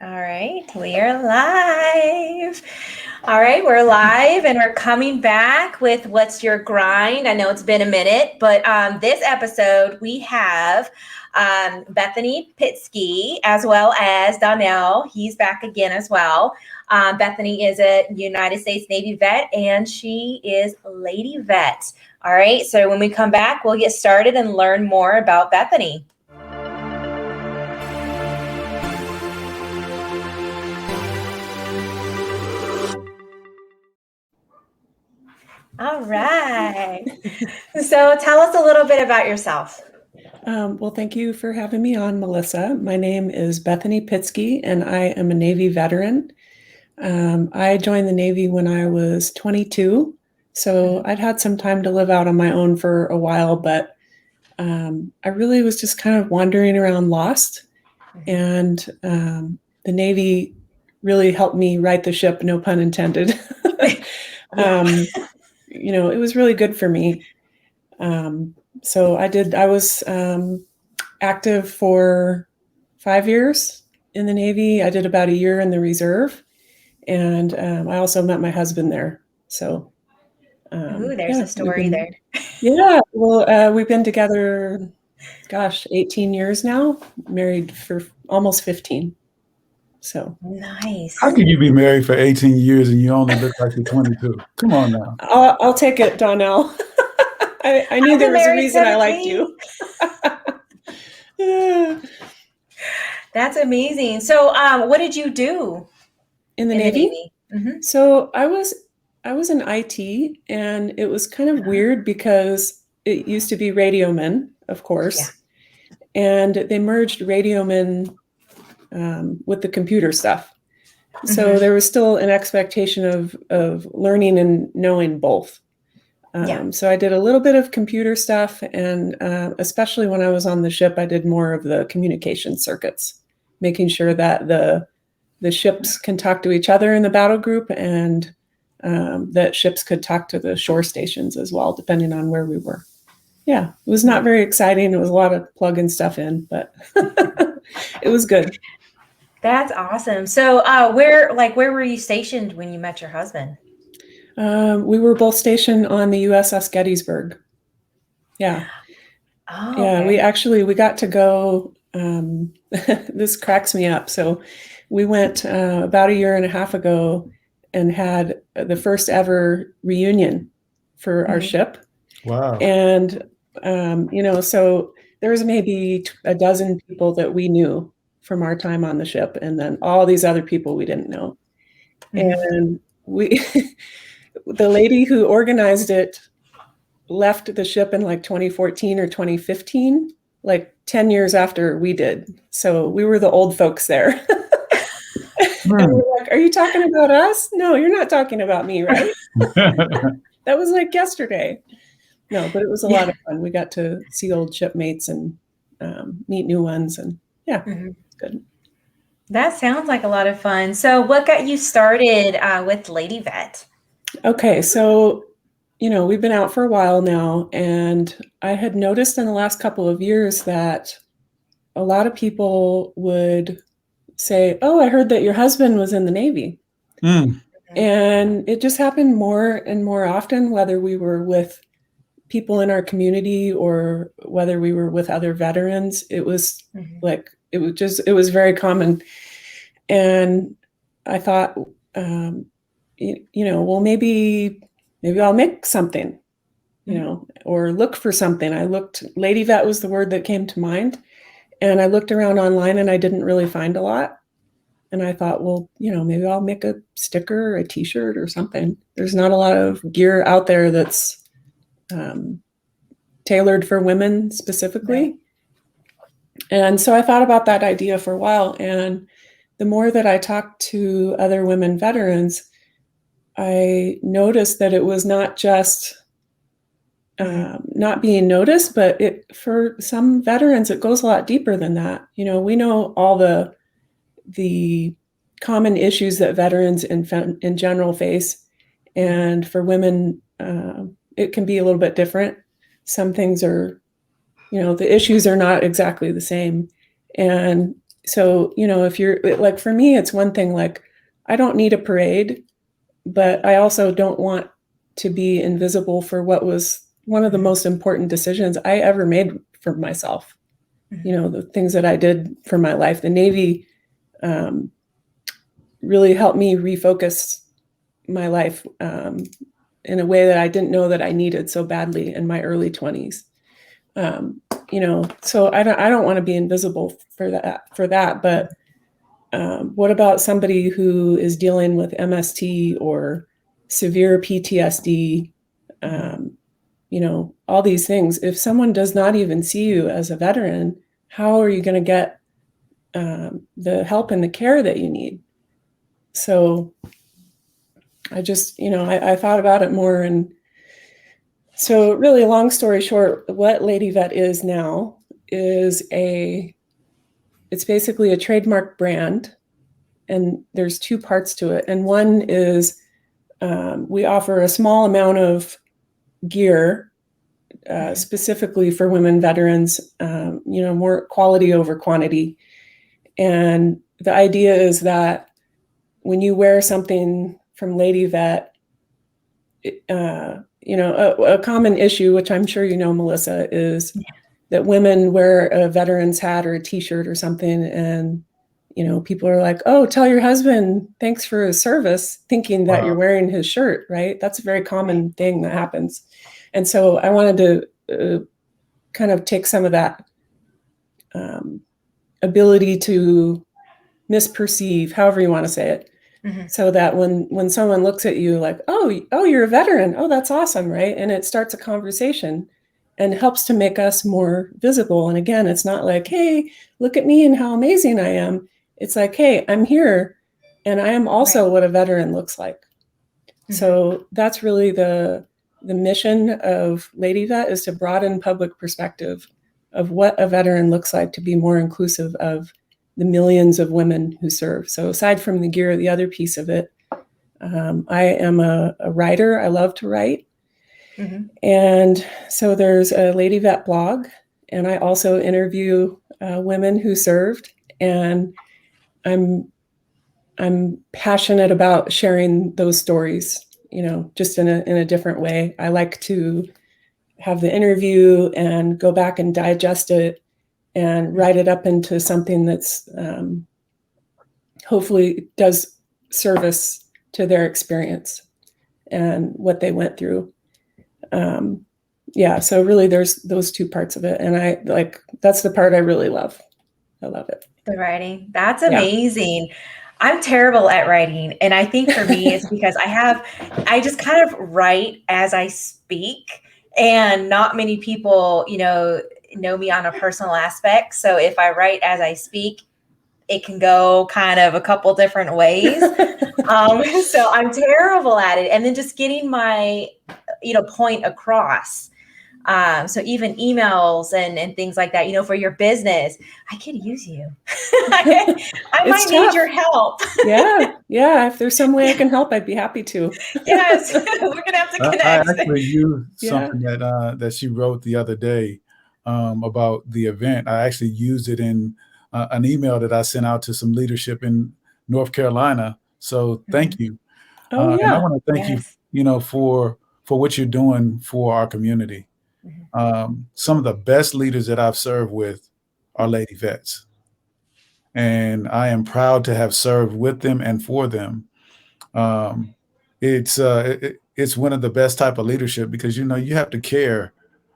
All right, we are live. All right, we're live and we're coming back with What's Your Grind? I know it's been a minute, but this episode we have Bethanie Pitsky as well as Donnell. He's back again as well. Bethanie is a United States Navy vet and she is Lady Vet. All right, so when we come back, we'll get started and learn more about Bethanie. All right. So tell us a little bit about yourself. Well, thank you for having me on, Melissa. My name is Bethanie Pitsky, and I am a Navy veteran. I joined the Navy when I was 22, so I'd had some time to live out on my own for a while, but I really was just kind of wandering around lost, and the Navy really helped me right the ship, no pun intended. It was really good for me. So I was active for 5 years in the Navy. I did about a year in the reserve, and I also met my husband there. So there's a story there. Yeah, well, we've been together, 18 years now, married for almost 15. So nice. How could you be married for 18 years and you only look like you're 22? Come on now. I'll take it, Donnell. I knew there was a reason 17. I liked you. Yeah. That's amazing. So what did you do in the Navy? Mm-hmm. So I was in IT, and it was kind of weird because it used to be radiomen, of course, and they merged radiomen with the computer stuff. So there was still an expectation of learning and knowing both. So I did a little bit of computer stuff, and especially when I was on the ship, I did more of the communication circuits, making sure that the ships can talk to each other in the battle group, and that ships could talk to the shore stations as well, depending on where we were. Yeah, it was not very exciting. It was a lot of plugging stuff in, but it was good. That's awesome. So where were you stationed when you met your husband? We were both stationed on the USS Gettysburg. Yeah. Oh, yeah. Okay. We got to go. This cracks me up. So we went about a year and a half ago and had the first ever reunion for our ship. Wow. And, so there was maybe a dozen people that we knew from our time on the ship, and then all these other people we didn't know. And the lady who organized it left the ship in like 2014 or 2015, like 10 years after we did. So we were the old folks there. And we're like, are you talking about us? No, you're not talking about me, right? That was like yesterday. No, but it was a lot of fun. We got to see old shipmates and meet new ones, and it's good. That sounds like a lot of fun. So what got you started with Lady Vet? Okay, so, we've been out for a while now, and I had noticed in the last couple of years that a lot of people would say, oh, I heard that your husband was in the Navy. And it just happened more and more often, whether we were with people in our community or whether we were with other veterans. It was it was very common. And I thought, well, maybe I'll make something, or look for something. Lady Vet was the word that came to mind. And I looked around online and I didn't really find a lot. And I thought, well, maybe I'll make a sticker or a t-shirt or something. There's not a lot of gear out there that's tailored for women specifically. Right. And so I thought about that idea for a while. And the more that I talked to other women veterans, I noticed that it was not just not being noticed, but for some veterans, it goes a lot deeper than that. We know all the common issues that veterans in general face. And for women, it can be a little bit different. Some things are, the issues are not exactly the same. And so, if you're like, for me, it's one thing, like, I don't need a parade, but I also don't want to be invisible for what was one of the most important decisions I ever made for myself. The things that I did for my life. The Navy really helped me refocus my life in a way that I didn't know that I needed so badly in my early 20s. So I don't want to be invisible for that. But what about somebody who is dealing with MST or severe PTSD? All these things. If someone does not even see you as a veteran, how are you going to get the help and the care that you need? So I just, I thought about it more. And so really, long story short, what Lady Vet is now is it's basically a trademark brand. And there's two parts to it. And one is we offer a small amount of gear specifically for women veterans, more quality over quantity. And the idea is that when you wear something from Lady Vet, a common issue, which I'm sure Melissa, is that women wear a veteran's hat or a t-shirt or something, and people are like, oh, tell your husband thanks for his service, thinking that you're wearing his shirt, right? That's a very common thing that happens. And so I wanted to kind of take some of that ability to misperceive, however you want to say it, so that when someone looks at you like, oh, you're a veteran, oh, that's awesome, right? And it starts a conversation and helps to make us more visible. And again, it's not like, hey, look at me and how amazing I am. It's like, hey, I'm here, and I am also what a veteran looks like. So that's really the mission of Lady Vet, is to broaden public perspective of what a veteran looks like, to be more inclusive of the millions of women who serve. So aside from the gear, the other piece of it, I am a writer. I love to write. And so there's a Lady Vet blog, and I also interview women who served, and I'm passionate about sharing those stories, just in a different way. I like to have the interview and go back and digest it and write it up into something that's hopefully does service to their experience and what they went through. So really there's those two parts of it. And that's the part I really love. I love it. The writing. That's amazing. Yeah. I'm terrible at writing. And I think for me, it's because I just kind of write as I speak, and not many people, know me on a personal aspect. So if I write as I speak, it can go kind of a couple different ways. So I'm terrible at it. And then just getting my, point across. So even emails and things like that, for your business, I could use you. I might need your help. Yeah. If there's some way I can help, I'd be happy to. Yes, we're gonna have to connect. I actually used something that she wrote the other day about the event. I actually used it in an email that I sent out to some leadership in North Carolina. So thank you. And I want to thank you, for what you're doing for our community. Some of the best leaders that I've served with are Lady Vets. And I am proud to have served with them and for them. It's one of the best type of leadership, because, you have to care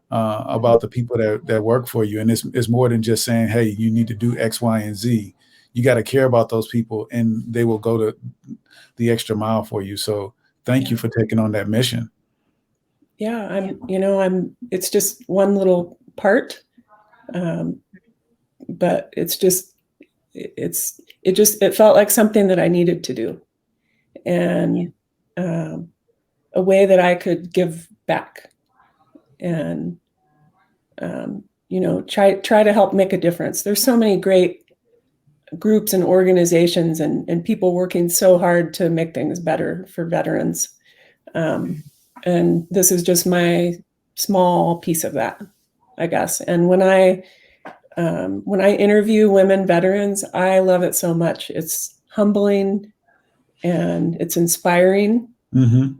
about the people that work for you. And it's more than just saying, hey, you need to do X, Y, and Z. You got to care about those people, and they will go to the extra mile for you. So thank you for taking on that mission. Yeah, it's just one little part, but it felt like something that I needed to do, and a way that I could give back, and try to help make a difference. There's so many great groups and organizations and people working so hard to make things better for veterans. And this is just my small piece of that, I guess. And when I When I interview women veterans, I love it so much. It's humbling and it's inspiring. Mm-hmm.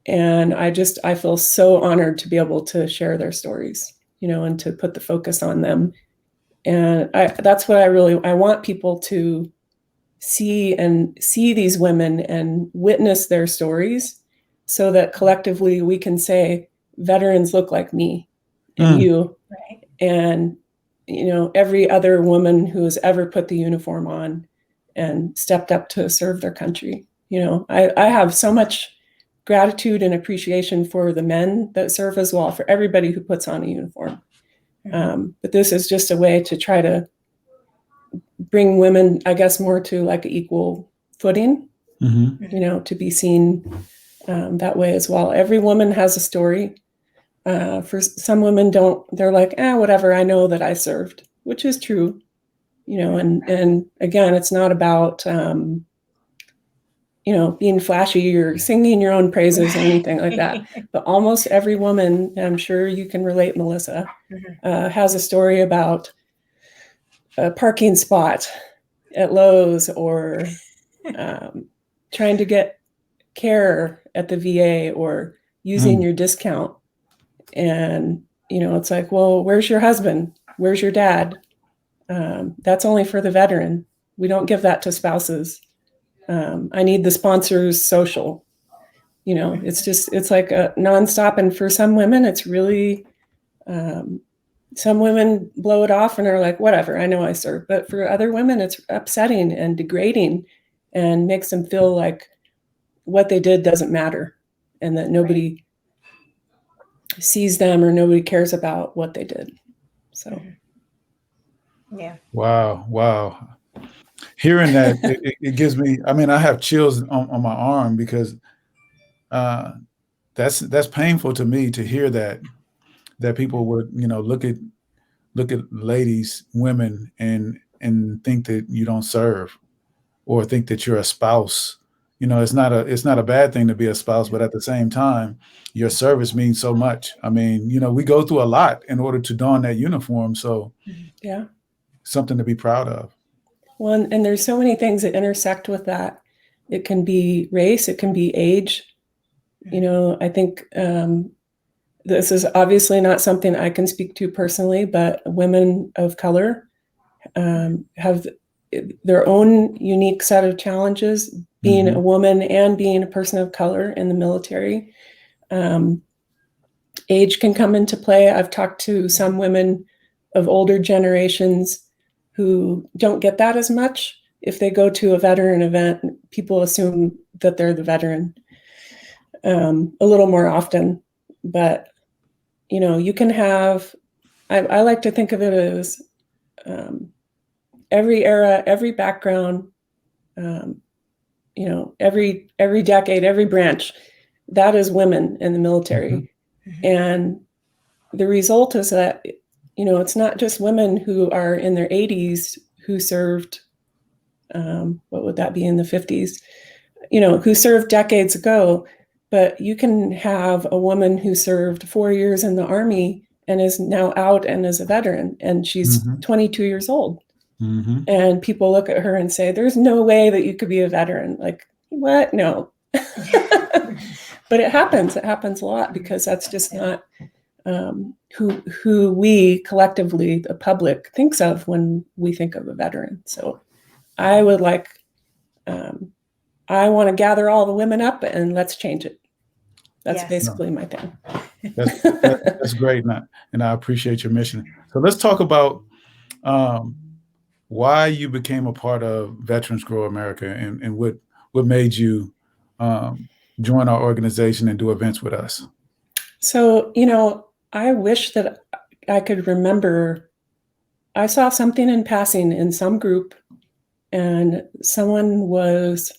And I feel so honored to be able to share their stories, and to put the focus on them. And that's what I want people to see these women and witness their stories, so that collectively we can say veterans look like me and you, right. and every other woman who has ever put the uniform on and stepped up to serve their country. I have so much gratitude and appreciation for the men that serve as well, for everybody who puts on a uniform. But this is just a way to try to bring women, I guess, more to like an equal footing, to be seen that way as well. Every woman has a story. For some women they're like, whatever, I know that I served, which is true, and again, it's not about, being flashy or singing your own praises or anything like that. But almost every woman, I'm sure you can relate, Melissa, has a story about a parking spot at Lowe's, or trying to get care at the VA, or using your discount. And, it's like, well, where's your husband? Where's your dad? That's only for the veteran. We don't give that to spouses. I need the sponsor's social. It's like a nonstop. And for some women, it's really, some women blow it off and are like, whatever, I know I serve. But for other women, it's upsetting and degrading and makes them feel like what they did doesn't matter, and that nobody sees them or nobody cares about what they did. So. Yeah. Wow. Hearing that, it gives me, I have chills on my arm, because that's painful to me to hear that people would, look at ladies, women, and think that you don't serve, or think that you're a spouse. It's not a bad thing to be a spouse, but at the same time, your service means so much. We go through a lot in order to don that uniform. So yeah, something to be proud of. Well, and there's so many things that intersect with that. It can be race, it can be age. I think this is obviously not something I can speak to personally, but women of color have their own unique set of challenges, being a woman and being a person of color in the military. Age can come into play. I've talked to some women of older generations who don't get that as much. If they go to a veteran event, people assume that they're the veteran a little more often. But, you can have, I like to think of it as every era, every background, every decade, every branch, that is women in the military. And the result is that, it's not just women who are in their 80s who served, what would that be, in the 50s, who served decades ago, but you can have a woman who served 4 years in the Army and is now out and is a veteran, and she's 22 years old. And people look at her and say, there's no way that you could be a veteran. Like, what? No. But it happens a lot, because that's just not who we collectively, the public, thinks of when we think of a veteran. So I would like, I want to gather all the women up and let's change it. That's basically my thing. That's great, and I appreciate your mission. So let's talk about why you became a part of Veterans Grow America, and what made you join our organization and do events with us. So, I wish that I could remember, I saw something in passing in some group, and someone was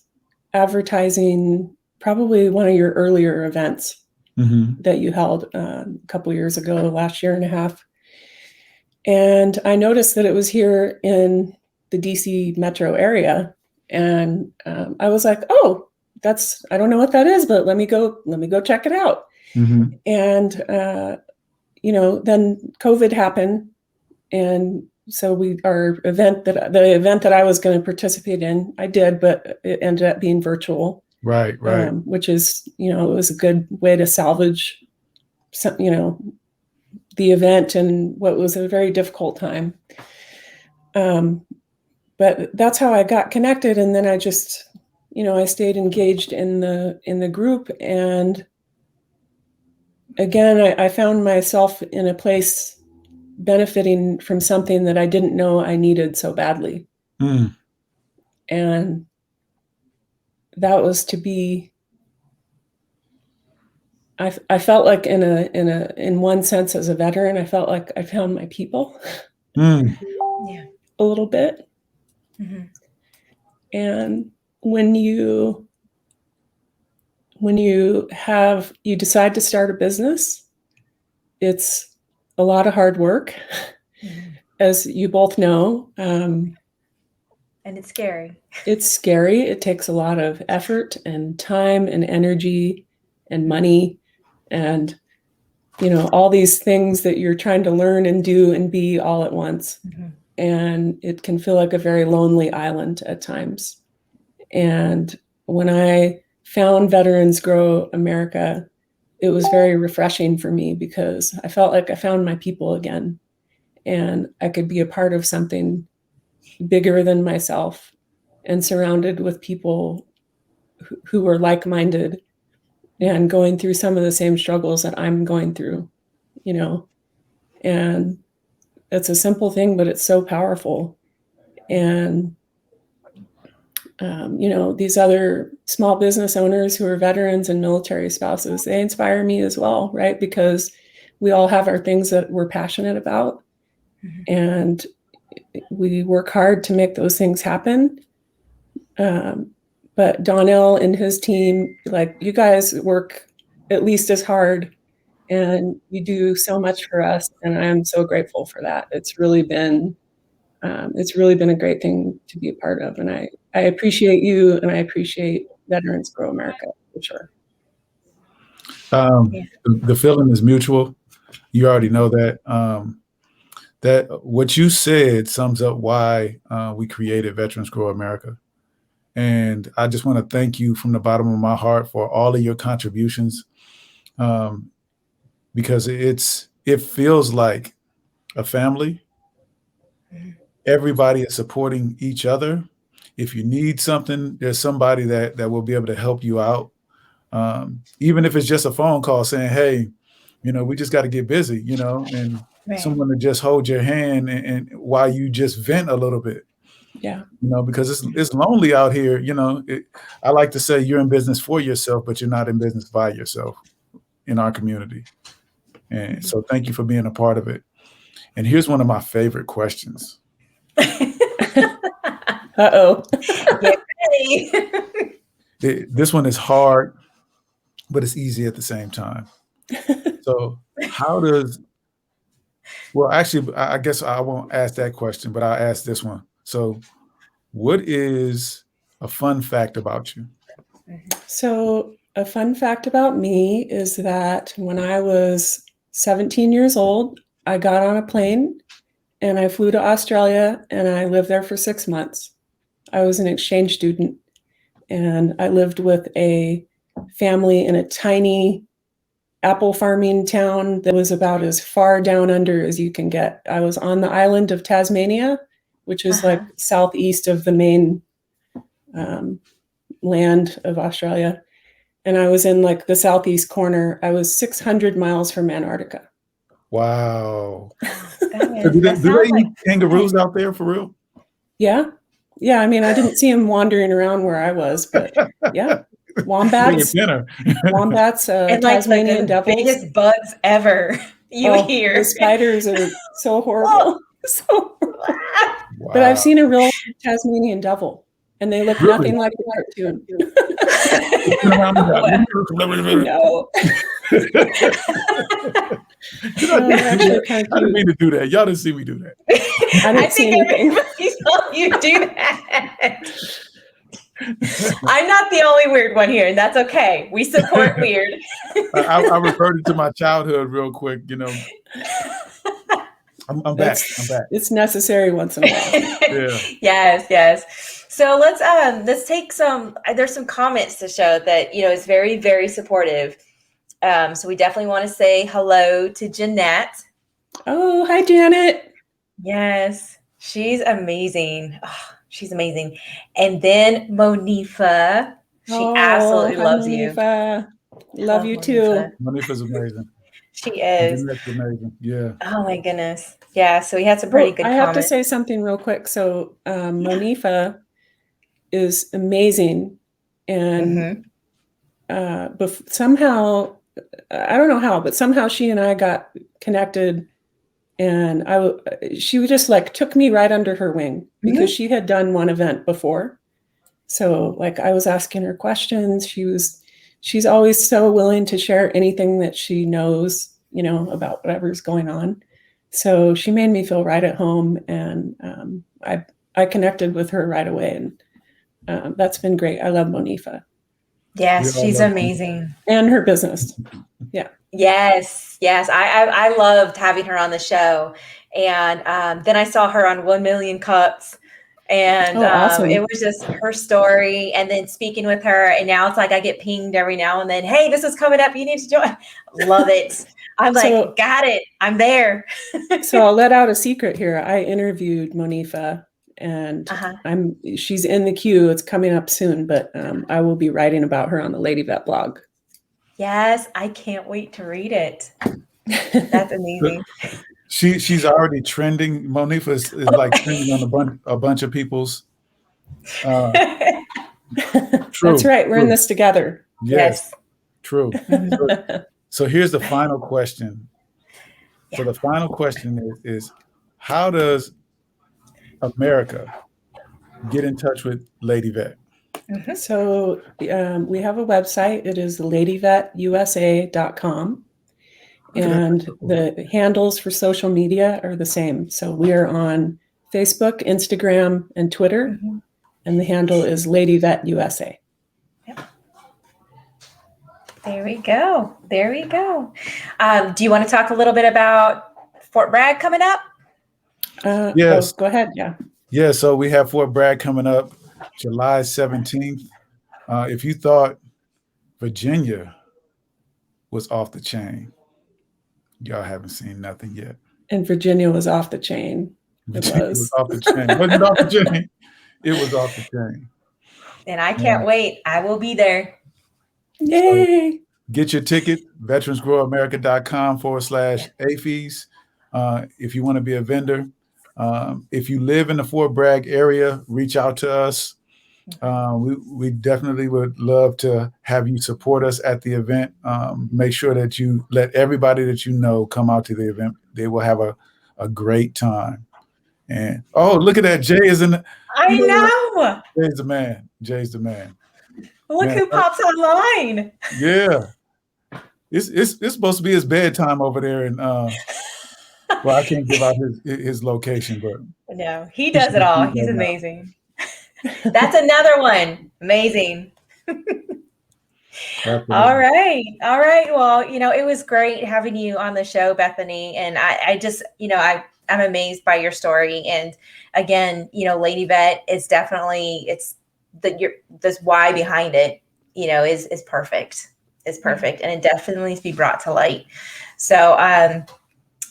advertising probably one of your earlier events that you held a couple years ago, last year and a half. And I noticed that it was here in the DC metro area. And I was like, oh, I don't know what that is, but let me go check it out. And, then COVID happened, and so the event that I was going to participate in, I did, but it ended up being virtual. Right. Which is, it was a good way to salvage, the event and what was a very difficult time. But that's how I got connected. And then I just, I stayed engaged in the group. And again, I found myself in a place benefiting from something that I didn't know I needed so badly. And that was to be, I felt like in one sense as a veteran, I felt like I found my people a little bit. Mm-hmm. And when you decide to start a business, it's a lot of hard work, as you both know. And it's scary. It's scary. It takes a lot of effort and time and energy and money and, all these things that you're trying to learn and do and be all at once. Mm-hmm. And it can feel like a very lonely island at times. And when I found Veterans Grow America, it was very refreshing for me because I felt like I found my people again, and I could be a part of something bigger than myself and surrounded with people who were like-minded and going through some of the same struggles that I'm going through, and it's a simple thing, but it's so powerful. And, these other small business owners who are veterans and military spouses, they inspire me as well, right? Because we all have our things that we're passionate about, and we work hard to make those things happen. But Donnell and his team, you guys work at least as hard, and you do so much for us. And I'm so grateful for that. It's really been a great thing to be a part of. And I appreciate you, and I appreciate Veterans Grow America for sure. The feeling is mutual. You already know that. That what you said sums up why we created Veterans Grow America. And I just want to thank you from the bottom of my heart for all of your contributions, because it feels like a family. Everybody is supporting each other. If you need something, there's somebody that will be able to help you out. Even if it's just a phone call saying, hey, we just got to get busy, and someone to just hold your hand and while you just vent a little bit. Yeah. Because it's lonely out here. I like to say you're in business for yourself, but you're not in business by yourself in our community. And so thank you for being a part of it. And here's one of my favorite questions. Uh-oh. Get ready. This one is hard, but it's easy at the same time. So actually, I guess I won't ask that question, but I'll ask this one. So what is a fun fact about you? So a fun fact about me is that when I was 17 years old, I got on a plane and I flew to Australia, and I lived there for 6 months. I was an exchange student, and I lived with a family in a tiny apple farming town that was about as far down under as you can get. I was on the island of Tasmania, which is like southeast of the main land of Australia. And I was in the southeast corner. I was 600 miles from Antarctica. Wow. Do they eat kangaroos out there for real? Yeah. Yeah. I mean, I didn't see them wandering around where I was, but yeah. Wombats, and Tasmanian devils. Biggest bugs ever hear. The spiders are so horrible. So horrible. Wow. But I've seen a real Tasmanian devil, and they look nothing like a cartoon. No. I didn't mean to do that. Y'all didn't see me do that. I think everybody saw you do that. I'm not the only weird one here, and that's okay. We support weird. I reverted to my childhood real quick, I'm back. It's necessary once in a while. Yeah. Yes. So let's take there's some comments to show that, is very, very supportive. So we definitely want to say hello to Jeanette. Oh, hi, Janet. Yes. She's amazing. Oh, she's amazing. And then Monifa. She absolutely loves Monifa. you. Love you too. Monifa's amazing. She is. Jeanette's amazing. Yeah. Oh my goodness. Yeah. So we had some pretty good comments. I have to say something real quick. So Monifa is amazing. And somehow, I don't know how, but somehow she and I got connected, and she just like took me right under her wing because she had done one event before. So like I was asking her questions. She's always so willing to share anything that she knows, about whatever's going on. So she made me feel right at home, and I connected with her right away, and that's been great. I love Monifa. Yes, she's amazing. And her business. Yeah. Yes. I loved having her on the show. And then I saw her on 1 Million Cups. And awesome. It was just her story. And then speaking with her. And now it's like I get pinged every now and then. Hey, this is coming up. You need to join. Love it. I'm like, got it. I'm there. So I'll let out a secret here. I interviewed Monifa. And she's in the queue. It's coming up soon, but I will be writing about her on the Lady Vet blog. Yes, I can't wait to read it. That's amazing. She's already trending. Monifa is like trending on a bunch of people's. True. That's right. We're in this together. Yes. True. So here's the final question. Yeah. So the final question is how does America get in touch with Lady Vet? So we have a website. It is ladyvetusa.com. And the handles for social media are the same. So we are on Facebook, Instagram, and Twitter. And the handle is Lady Vet USA. Yep. There we go. Do you want to talk a little bit about Fort Bragg coming up? Yes. Go ahead. Yeah. Yeah. So we have Fort Bragg coming up July 17th. If you thought Virginia was off the chain, y'all haven't seen nothing yet. And Virginia was off the chain. It was off the chain. It wasn't off the chain. It was off the chain. And I can't wait. I will be there. Yay. So get your ticket, veteransgrowamerica.com/AFES. If you want to be a vendor. If you live in the Fort Bragg area, reach out to us. We definitely would love to have you support us at the event. Make sure that you let everybody that you know come out to the event. They will have a great time. And look at that. Jay is in the, I know. Jay's the man. Look who pops online. Yeah. It's supposed to be his bedtime over there, and well, I can't give out his location, but no, he does it all. He's amazing. That's another one. Amazing. All right. Well, it was great having you on the show, Bethany. And I just, I'm amazed by your story. And again, Lady Vet is definitely, this why behind it, is perfect. It's perfect. And it definitely needs to be brought to light. So,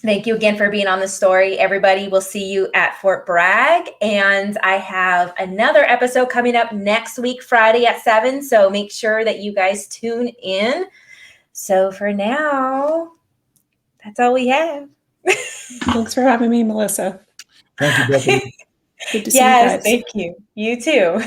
thank you again for being on the story. Everybody, we'll see you at Fort Bragg. And I have another episode coming up next week, Friday at 7. So make sure that you guys tune in. So for now, that's all we have. Thanks for having me, Melissa. Thank you, Bethany. Good to see you guys. Thank you. You too.